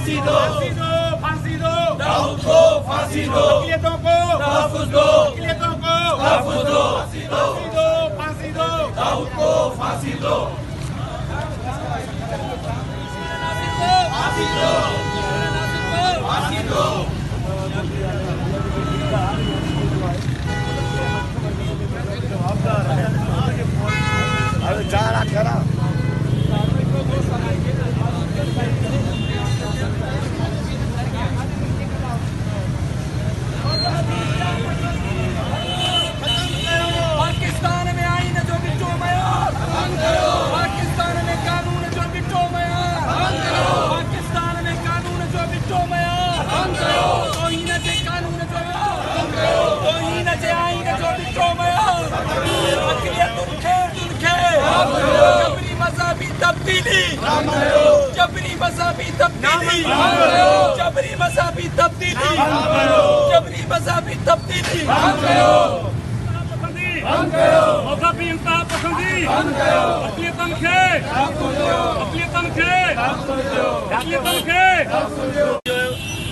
फांसी दो, फांसी दो, दाऊद को फांसी दो, अक़लियतों को तहफ़्फ़ुज़ दो, अक़लियतों को तहफ़्फ़ुज़ दो, फांसी दो, फांसी दो, दाऊद को फांसी दो, फांसी दो, फांसी दो। पाकिस्तान में आईन जो बिचो मयार, पाकिस्तान में कानून जो बिचो मयार, पाकिस्तान में कानून जो बिचो मयार, तौहीन जे कानून जो तौहीन जे आईन जो बिचो मयार, अक़लियतुनि खे जबरी मज़हबी तब्दीली, जबरी मज़हबी तब्दीली, जबरी मज़हबी तब्दीली, जबरी मज़हबी तब्दीली। मज़हबी इंसाफ़ पसंदी, अक़लियतुनि खे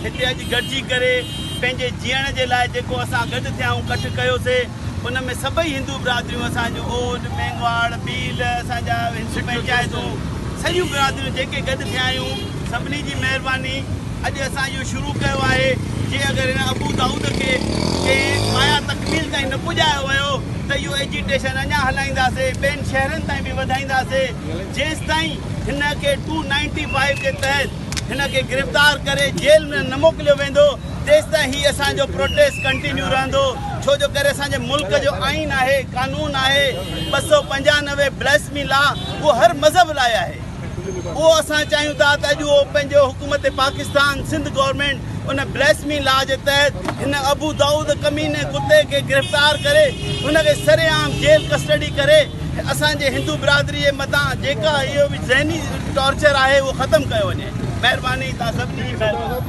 हिते अॼु गॾिजी करे पंहिंजे जीअण जे लाइ जेको असां गॾु थिया आहियूं कठि कयोसीं उन में सभई हिंदू बिरादरियूं असांजो ओड मेंगवाड़ भील असांजा हिंदू पंचायतूं सॼियूं बिरादरियूं जेके गॾु थिया आहियूं सभिनी जी महिरबानी अॼु असां इहो शुरू कयो आहे जे अगरि हिन अबू दाऊद खे कंहिं माया तकमील ताईं न पुॼायो वियो त इहो एजिटेशन अञा हलाईंदासीं ॿियनि शहरनि ताईं बि वधाईंदासीं जेसि ताईं हिन खे 295 जे तहत हिन खे गिरफ़्तार करे जेल में न मोकिलियो वेंदो तेसि ताईं हीउ असांजो प्रोटेस्ट कंटिन्यू रहंदो छो जो करे असांजे मुल्क जो आइन आहे कानून आहे 295 ब्लेसमी लॉ उहो हर मज़हब लाइ आहे वो असां चाहियूं था त अॼु उहो पंहिंजो हुकूमत पाकिस्तान सिंध गवर्नमेंट उन ब्लेसमी लॉ जे तहत हिन अबू दाऊद कमीने कुते खे गिरफ़्तार करे हुनखे सरेआम जेल कस्टडी करे असांजे हिंदू बिरादरी जे मथां जेका इहो बि ज़हनी टॉर्चर आहे उहो ख़तमु कयो वञे। महिरबानी तव्हां सभिनी जी महिरबानी।